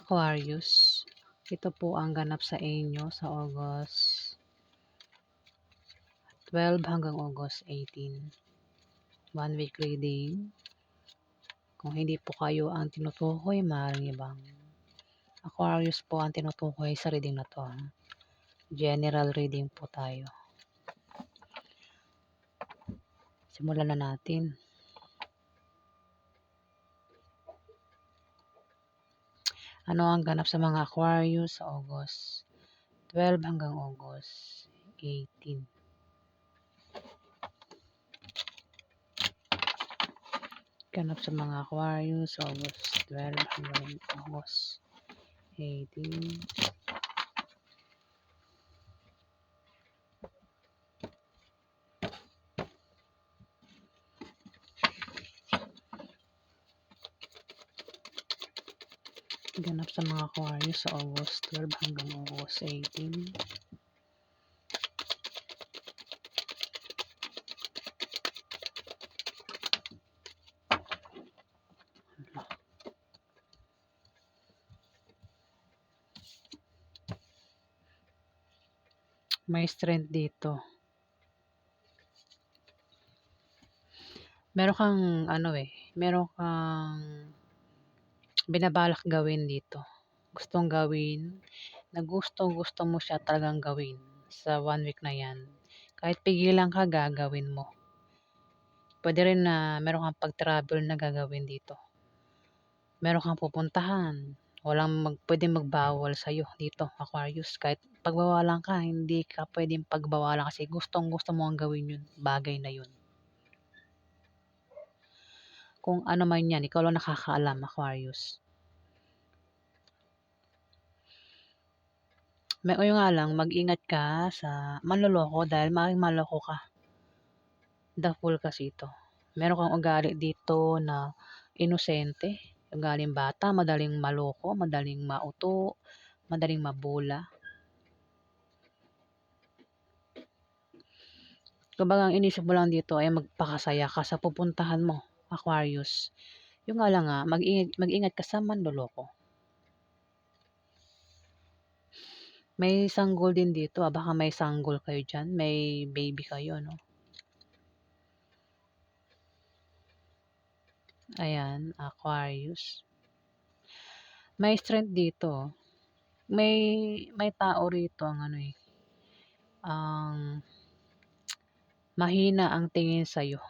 Aquarius, ito po ang ganap sa inyo sa August 12 hanggang August 18. 1 week reading. Kung hindi po kayo ang tinutukoy, maaaring ibang Aquarius po ang tinutukoy sa reading na to. General reading po tayo. Simulan na natin. Ano ang ganap sa mga Aquarius sa August 12 hanggang August 18? Ganap sa mga Aquarius sa August 12 hanggang August 18. Ganap sa mga Aquarius sa August 12 hanggang August 18. May strength dito. Meron kang meron kang binabalak gawin dito. Gustong gawin, na gusto mo siya talagang gawin sa 1 week na yan. Kahit pigilan ka, gagawin mo. Pwede rin na meron kang pag-travel na gagawin dito. Meron kang pupuntahan. Pwedeng magbawal sa'yo dito, Aquarius. Kahit pagbawalan ka, hindi ka pwedeng pagbawalan kasi gusto mo ang gawin yun, bagay na yun. Kung ano man yan, ikaw lang nakakaalam, Aquarius. May nga lang, mag-ingat ka sa manloloko dahil maaaring maloko ka. The Fool kasi ito. Meron kang ugali dito na inosente, ugaling bata, madaling maloko, madaling mauto, madaling mabula. Kumbaga ang inisip mo lang dito ay magpakasaya ka sa pupuntahan mo, Aquarius. Yung nga lang mag-ingat ka sa manloloko. May sanggol din dito, baka may sanggol kayo dyan, may baby kayo, no? Ayan, Aquarius. May strength dito. May tao rito ang ang mahina ang tingin sa'yo.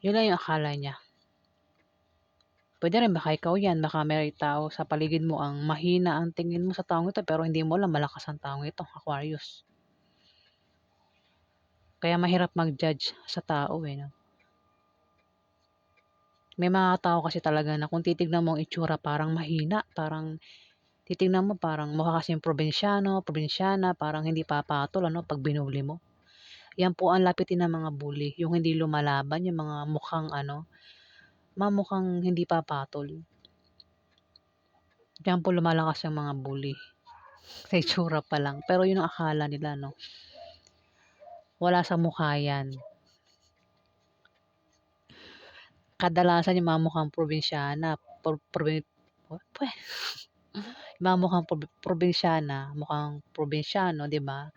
Yun lang yung akala niya. Pwede rin baka ikaw yan, baka may tao sa paligid mo ang mahina ang tingin mo sa taong ito pero hindi mo alam malakas ang taong ito, Aquarius. Kaya mahirap mag-judge sa tao no? May mga tao kasi talaga na kung titignan mo ang itsura parang mahina, parang titignan mo parang mukha kasing probinsyana, parang hindi papatol pag binuli mo. Yan po ang lapitin ng mga bully, yung hindi lumalaban, yung mga mukhang hindi papatol. Diyan po lumalakas yung mga bully. Sa itsura pa lang. Pero yun ang akala nila, no? Wala sa mukha yan. Kadalasan yung mga mukhang probinsyana, yung mga mukhang probinsyana, mukhang probinsyano, di ba?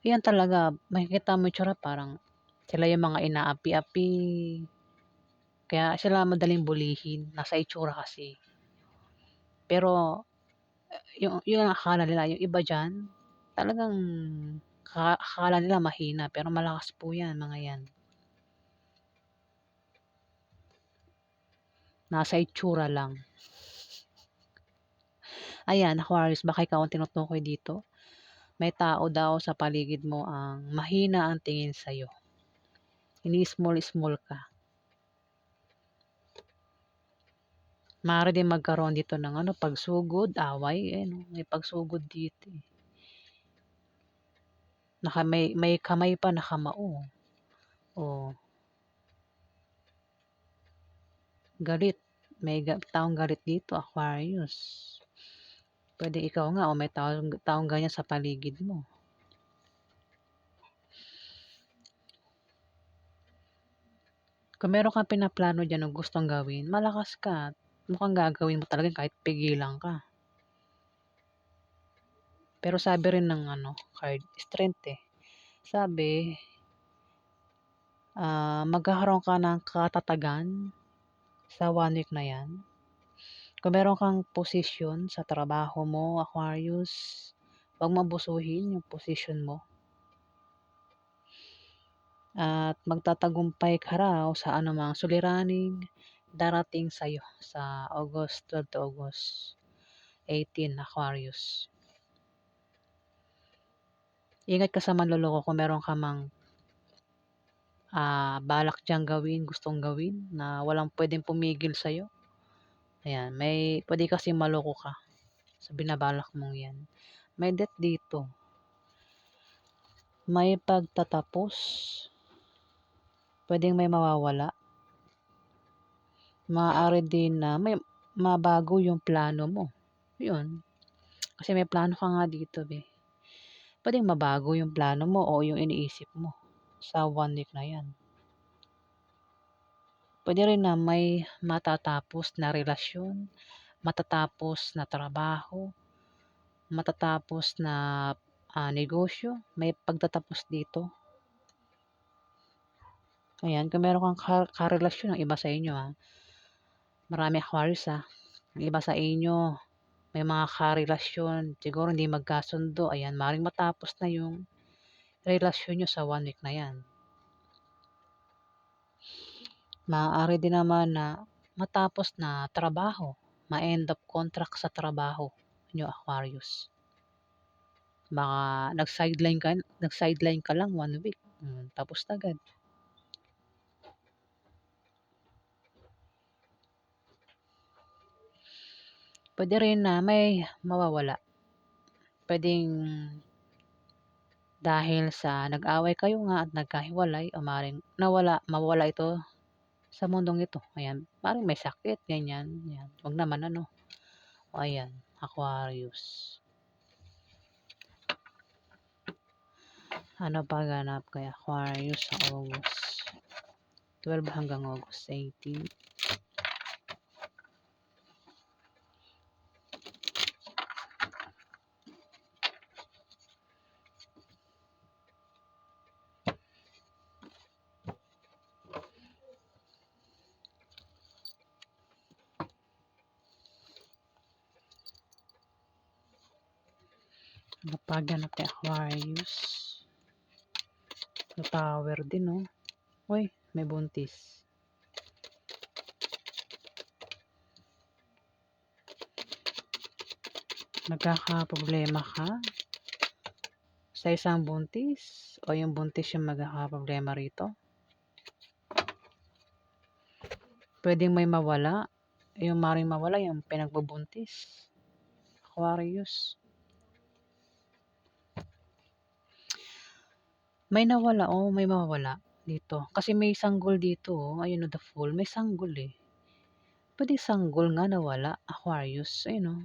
Yan talaga, makikita mo itsura parang sila yung mga inaapi-api. Kaya sila madaling bulihin, nasa itsura kasi. Pero yung ang akala nila, yung iba dyan, talagang akala nila mahina, pero malakas po yan, mga yan. Nasa itsura lang. Ayan, Aquarius, baka ikaw ang tinutukoy dito. May tao daw sa paligid mo ang mahina ang tingin sa'yo. Ini-small ka. Maaari din magkaroon dito ng pagsugod, away. May pagsugod dito. May kamay pa na kamao. Oh, galit. May taong galit dito, Aquarius. Pwede ikaw nga o may taong ganyan sa paligid mo. Kung meron kang pinaplano dyan o gustong gawin, malakas ka. mukhang gagawin mo talaga kahit pigilan ka. Pero sabi rin ng ano, card, strength eh. Sabi, magkakaroon ka ng katatagan sa 1 week na yan. Kung meron kang posisyon sa trabaho mo, Aquarius, huwag mabusuhin yung posisyon mo. At magtatagumpay ka raw sa anumang suliraning darating sa'yo sa August 12 to August 18, Aquarius. Ingat ka sa manloloko kung meron ka mang balak diyang gawin, gustong gawin na walang pwedeng pumigil sa'yo. Ayan, pwede kasi maloko ka sa binabalak mong yan. May death dito. May pagtatapos. Pwedeng may mawawala. Maaari din na may mabago yung plano mo. Yun. Kasi may plano ka nga dito, be. Pwedeng mabago yung plano mo o yung iniisip mo sa 1 week na yan. Pwede rin na may matatapos na relasyon, matatapos na trabaho, matatapos na negosyo. May pagtatapos dito. Ayan, kung meron kang karelasyon ng iba sa inyo, marami Aquarius, ang iba sa inyo, may mga karelasyon, siguro hindi magkasundo, ayan, maring matapos na yung relasyon nyo sa 1 week na yan. Maaari din naman na matapos na trabaho, ma-end of contract sa trabaho nyo, Aquarius. Baka nag-sideline ka lang 1 week, tapos agad. Pwede rin na may mawawala. Pwedeng dahil sa nag-away kayo nga at nagkahiwalay o maring mawala ito sa mundong ito. Ayan, maring may sakit, ganyan. Ayan. Wag naman ano. O ayan, Aquarius. Ano pa ganap kay Aquarius sa August 12 hanggang August 18? Ano pa ganap kay Aquarius? May power din, no? Uy, may buntis. Nagkakaproblema ka sa isang buntis o yung buntis yung magkakaproblema rito? Pwedeng may mawala. Yung maring mawala yung pinagbubuntis. Aquarius. May nawala o may mawawala dito. Kasi may sanggol dito. Ayun o, the Fool. May sanggol eh. Pwede sanggol nga nawala. Aquarius. Ayun o.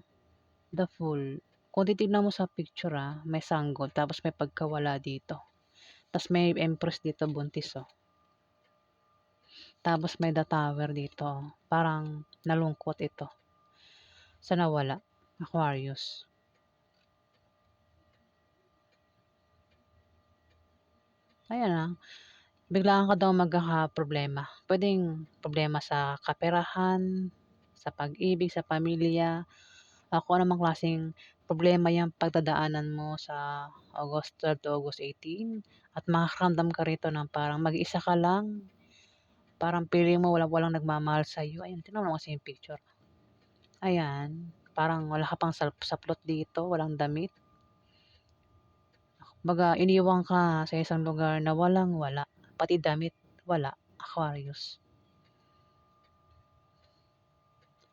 The Fool. Kung titignan mo sa picture may sanggol. Tapos may pagkawala dito. Tapos may Empress dito buntis oh. Tapos may the Tower dito. Parang nalungkot ito. Sa nawala. Aquarius. Ayan biglaan ka daw magkakaproblema. Pwedeng problema sa kaperahan, sa pag-ibig, sa pamilya, kung anumang klaseng problema yung pagdadaanan mo sa August 12 to August 18 at makakaramdam ka rito ng parang mag-isa ka lang, parang feeling mo walang nagmamahal sa iyo. Ayan, tingnan mo kasi yung picture. Ayan, parang wala ka pang saplot dito, walang damit. Baga, iniwan ka sa isang lugar na wala. Pati damit, wala. Aquarius.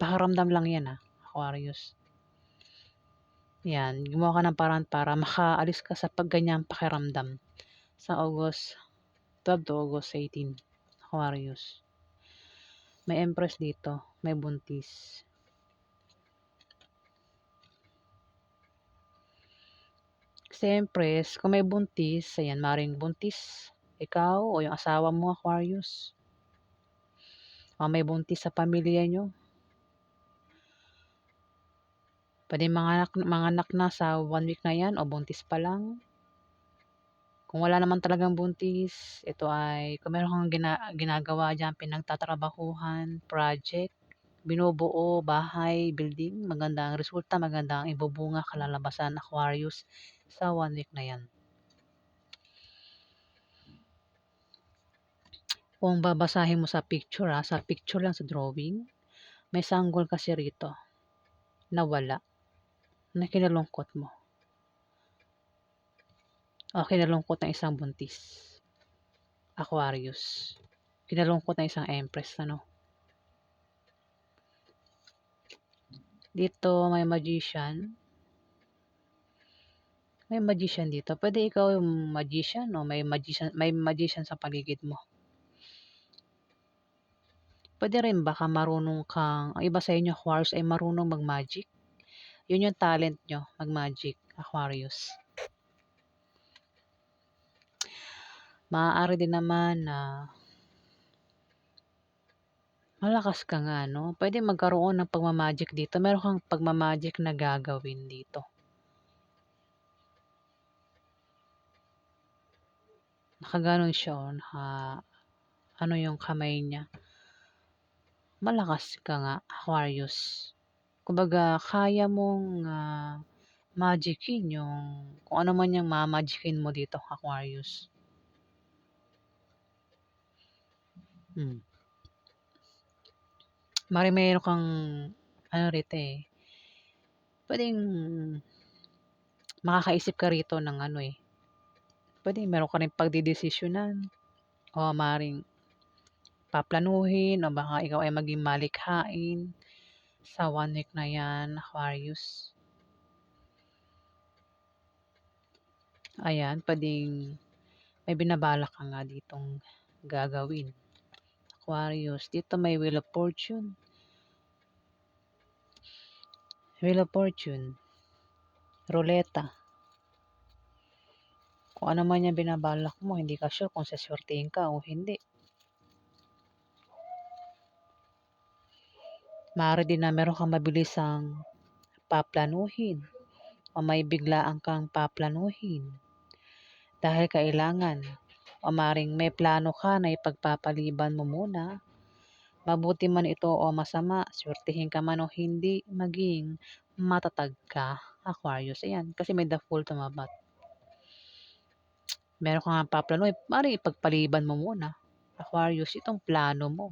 Pakiramdam lang yan Aquarius. Yan, gumawa ka ng paraan para makaalis ka sa pagganyang pakiramdam sa August 12 to August 18. Aquarius. May Empress dito, may buntis. Kasi Empress, kung may buntis, ayan, maring buntis ikaw o yung asawa mo, Aquarius. O may buntis sa pamilya nyo. Pwede manganak na sa 1 week na yan o buntis pa lang. Kung wala naman talagang buntis, ito ay kung meron kang ginagawa diyan, pinagtatrabahuhan, project, binubuo, bahay, building, maganda ang resulta, maganda ang ibubunga, kalalabasan, Aquarius, sa 1 week na yan. Kung babasahin mo sa picture sa picture lang sa drawing, may sanggol kasi rito na wala, na kinalungkot mo. O kinalungkot ng isang buntis, Aquarius. Kinalungkot ng isang Empress, ano. Dito may magician. May magician dito. Pwede ikaw yung magician o may magician sa paligid mo. Pwede rin baka marunong kang, ang iba sa inyo Aquarius ay marunong mag-magic. Yun yung talent nyo, mag-magic, Aquarius. Maaari din naman na malakas ka nga, no? Pwede magkaroon ng pagmamagic dito. Meron kang pagmamagic na gagawin dito. Nakaganon siya, ano yung kamay niya. Malakas ka nga, Aquarius. Kumbaga, kaya mong magicin yung kung ano man yung mamagicin mo dito, Aquarius. Meron kang, ano rito pwedeng makakaisip ka rito ng pwedeng meron ka rin pagdidesisyonan o maring paplanuhin o baka ikaw ay maging malikhain sa 1 week na yan, Aquarius. Ayan, pwedeng may binabalak ka nga ditong gagawin, Aquarius. Dito may Wheel of Fortune. Wheel of Fortune. Ruleta. Kung ano man yung binabalak mo, hindi ka sure kung saswertein ka o hindi. Maaari din na meron kang mabilisang paplanuhin o may biglaan kang paplanuhin dahil kailangan o maring may plano ka na ipagpapaliban mo muna. Mabuti man ito o masama, swertihin ka man o hindi, maging matatag ka, Aquarius. Ayan, kasi may the Fool tumabat. Meron ka nga paplanuhin, maring ipagpaliban mo muna, Aquarius, itong plano mo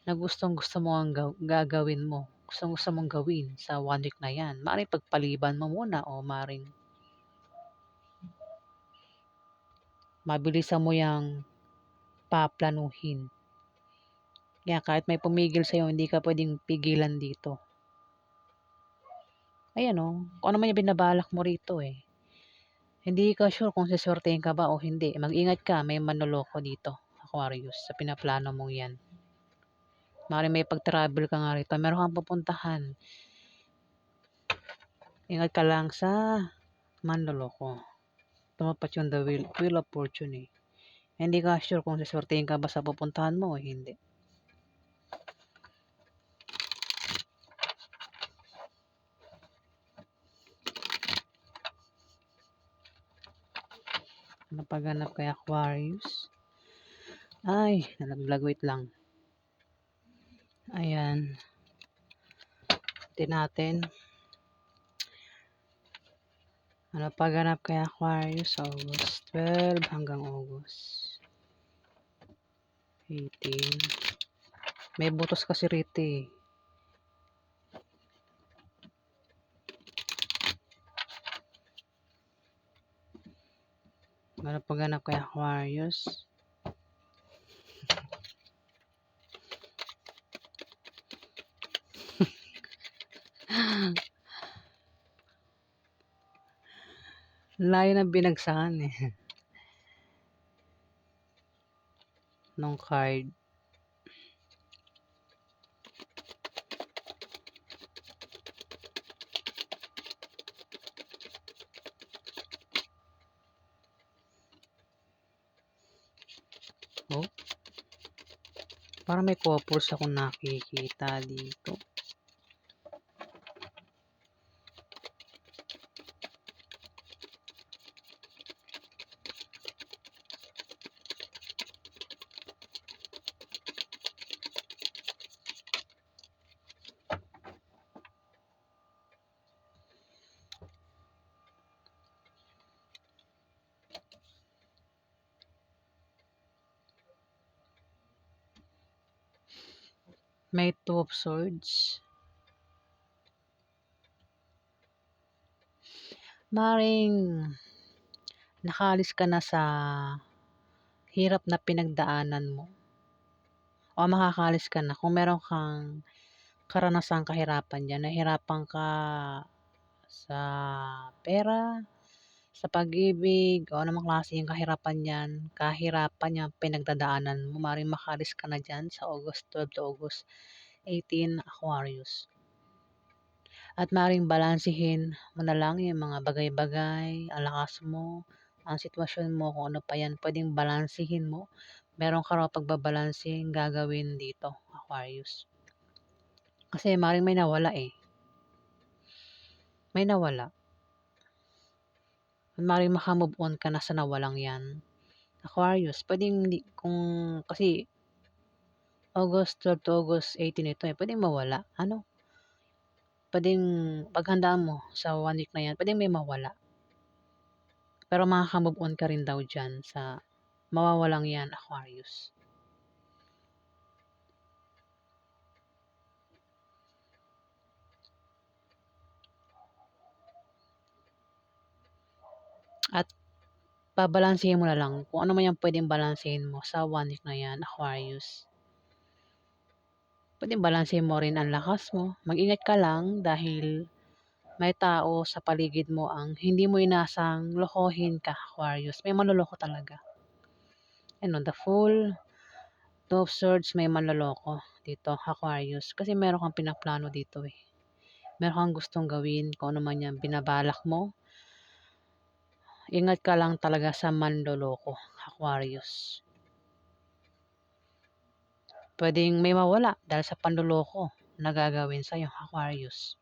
na gustong-gusto mo ang gagawin mo. Gustong-gusto mong gawin sa 1 week na yan. Maring pagpaliban mo muna o maring mabilisan mo yang paplanuhin. Kaya kahit may pumigil sa'yo, hindi ka pwedeng pigilan dito. Ayan kung ano man yung binabalak mo rito Hindi ka sure kung siswertein ka ba o hindi. Mag-ingat ka, may manloloko dito, Aquarius, sa pinaplano mong yan. Maaaring may pag-travel ka nga rito. Meron kang pupuntahan. Ingat ka lang sa manloloko. Tumapat yung the wheel of fortune Hindi ka sure kung siswertein ka ba sa pupuntahan mo o hindi. Ano pagganap kay Aquarius? Ay, nalaglag, wait lang. Ayan. Tingnan natin. Ano pagganap kay Aquarius? August 12 hanggang August 18. May butos kasi rito Ano pagganap kay Aquarius? Layo ng binagsakan nung card. Parang may couples akong nakikita dito. May Two of Swords. Maring nakaalis ka na sa hirap na pinagdaanan mo o makakaalis ka na kung meron kang karanasang kahirapan diyan, nahirapan ka sa pera, sa pag-ibig, o anumang klaseng kahirapan yan, kahirapan yung pinagdadaanan mo, maaaring makaalis ka na diyan sa August 12 to August 18, Aquarius. At maaaring balansehin mo na lang yung mga bagay-bagay, ang lakas mo, ang sitwasyon mo, kung ano pa yan, pwedeng balansehin mo. Meron ka raw pagbabalanseng gagawin dito, Aquarius. Kasi maaaring may nawala eh. May nawala. Maaaring maka-move on ka na sa nawalang yan. Aquarius, pwedeng kung kasi August 12 to August 18 ito eh, pwedeng mawala. Ano? Pwedeng paghandaan mo sa 1 week na yan, pwedeng may mawala. Pero makaka-move on ka rin daw dyan sa mawawalang yan, Aquarius. At babalansehin mo na lang kung ano man yung pwedeng balansehin mo sa 1 week na yan, Aquarius. Pwedeng balansehin mo rin ang lakas mo. Mag-ingat ka lang dahil may tao sa paligid mo ang hindi mo inasang lokohin ka, Aquarius. May manloloko talaga. Ano, the Fool, Two of Swords, may manloloko dito, Aquarius. Kasi meron kang pinaplano dito eh. Meron kang gustong gawin, kung ano man yan, binabalak mo. Ingat ka lang talaga sa manloloko, Aquarius. Pwedeng may mawala dahil sa panloloko na gagawin sa'yo, Aquarius.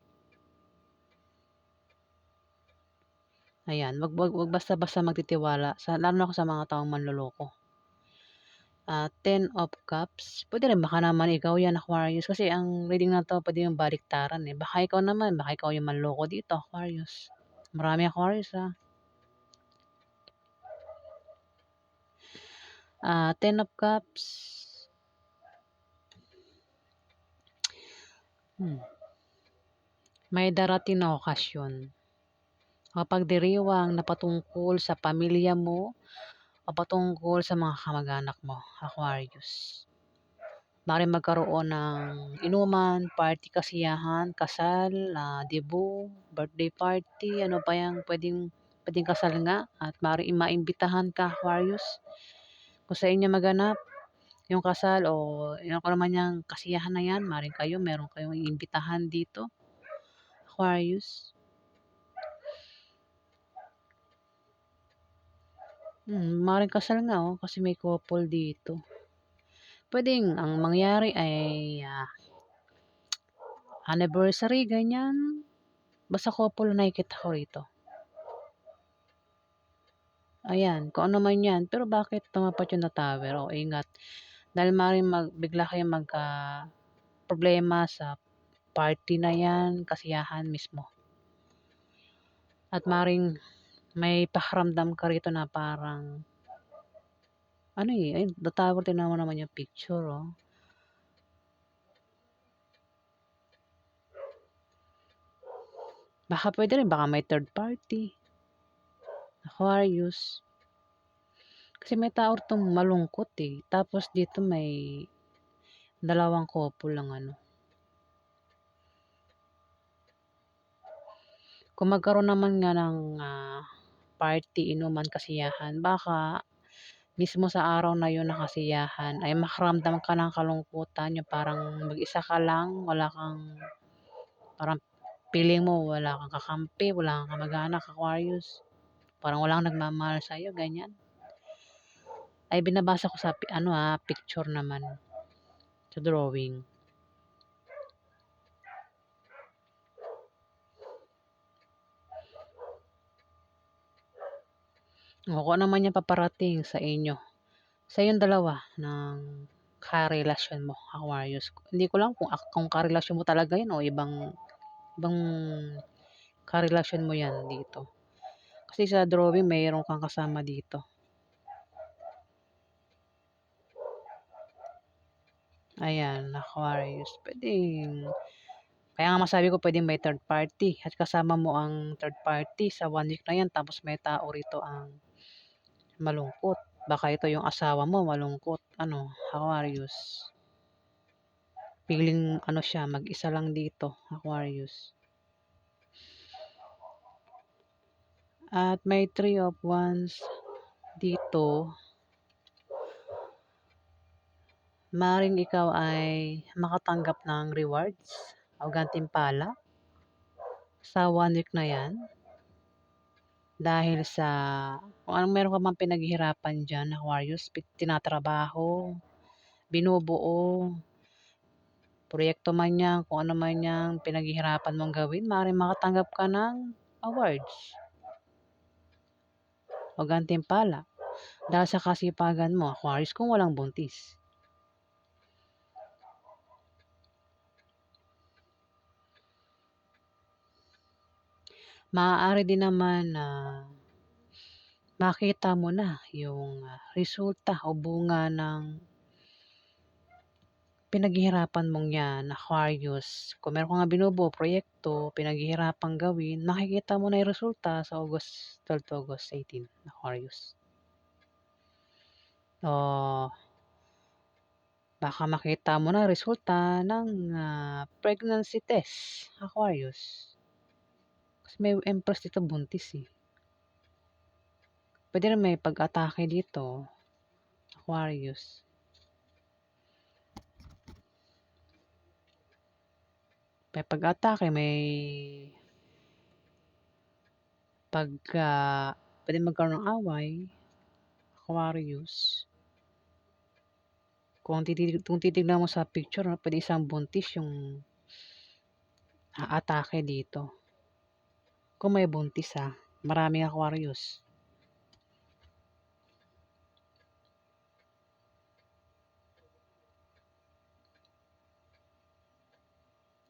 Ayan, wag basta-basta magtitiwala, lalo na sa mga taong manloloko. Ten of Cups. Pwede rin baka naman ikaw yan, Aquarius. Kasi ang reading na to, pwede yung baliktaran eh. Baka ikaw naman, baka ikaw yung manloko dito, Aquarius. Marami Aquarius ha. Ten of Cups. May darating na okasyon. Kapag diriwang na patungkol sa pamilya mo o patungkol sa mga kamag-anak mo, Aquarius. Maaaring magkaroon ng inuman, party, kasiyahan, kasal, debut, birthday party, ano pa yung pwedeng kasal nga, at maaaring maimbitahan ka, Aquarius. Kung sa inyo maganap yung kasal o yung ano naman yung kasiyahan na yan, maaaring meron kayong iimbitahan dito, Aquarius. Maaaring kasal nga oh, kasi may couple dito. Pwedeng ang mangyari ay anniversary, ganyan. Basta couple nakikita ko rito. Ayan, kung ano man yan. Pero bakit tumapat yung na tower? O, ingat. Dahil maaaring bigla kayong problema sa party na yan, kasiyahan mismo. At maaaring may pakaramdam ka rito na parang, ano eh, ay, the tower, tinawa mo naman yung picture, oh. Baka pwede rin, baka may third party. Aquarius. Kasi may tao itong malungkot eh. Tapos dito may dalawang couple lang ano. Kung magkaroon naman nga ng party, inuman, kasiyahan, baka mismo sa araw na yun na kasiyahan ay makaramdam ka ng kalungkutan, yung parang mag-isa ka lang, wala kang, parang feeling mo wala kang kakampi, wala kang kamag-anak, Aquarius. Parang walang nagmamahal sa'yo, ganyan. Ay binabasa ko sa picture naman, sa drawing. O kung ano man yung paparating sa inyo, sa yung dalawa ng karelasyon mo, Aquarius. Hindi ko lang kung karelasyon mo talaga yun o ibang karelasyon mo yan dito. Kasi sa drawing, mayroon kang kasama dito. Ayan, Aquarius. Kaya nga masabi ko pwedeng may third party at kasama mo ang third party sa 1 week na yan tapos may tao rito ang malungkot. Baka ito yung asawa mo malungkot. Aquarius. Feeling siya, mag-isa lang dito, Aquarius. At may 3 of Wands dito. Maaaring ikaw ay makatanggap ng rewards o gantimpala sa 1 week na yan. Dahil sa kung anong meron ka mang pinaghihirapan dyan, Aquarius, tinatrabaho, binubuo, proyekto man yan, kung ano man yan pinaghihirapan mong gawin, maaaring makatanggap ka ng awards o gantimpala dahil sa kasipagan mo, Aquarius, kung walang buntis. Maaari din naman na makita mo na yung resulta o bunga ng pinaghihirapan mong yan, Aquarius. Kung meron ka nga binubuo, proyekto, pinaghihirapan gawin, makikita mo na yung resulta sa August 12 to August 18, Aquarius. O, baka makita mo na resulta ng pregnancy test, Aquarius. Kasi may Empress dito buntis eh. Pwede rin may pag-atake dito, Aquarius. May pag-atake, pwede magkaroon ng away, Aquarius. Kung titignan mo sa picture, pwede isang buntis yung atake dito. Kung may buntis maraming Aquarius.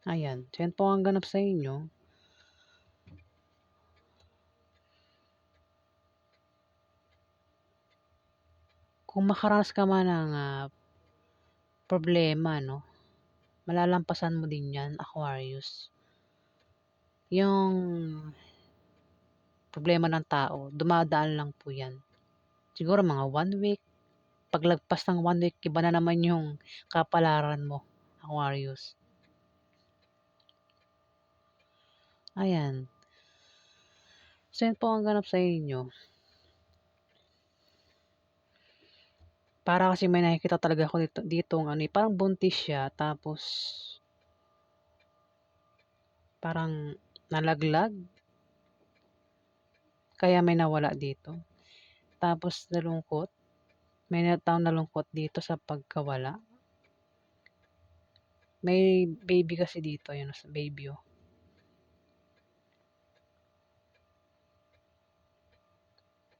Ayan, so yan po ang ganap sa inyo. Kung makaranas ka man ng problema, malalampasan mo din yan, Aquarius. Yung problema ng tao, dumadaan lang po yan. Siguro mga 1 week. Paglagpas ng 1 week, iba na naman yung kapalaran mo, Aquarius. Ayan. So, yan po ang ganap sa inyo. Para kasi may nakikita talaga ako dito parang buntis siya, tapos parang nalaglag. Kaya may nawala dito. Tapos nalungkot. May taong nalungkot dito sa pagkawala. May baby kasi dito, yun, baby oh.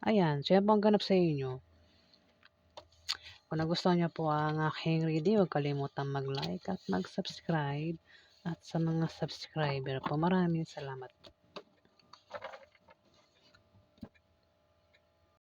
Ayan, so yan po ang ganap sa inyo. Kung nagustuhan niyo po ang aking reading, huwag kalimutan mag-like at mag-subscribe. At sa mga subscriber po, maraming salamat.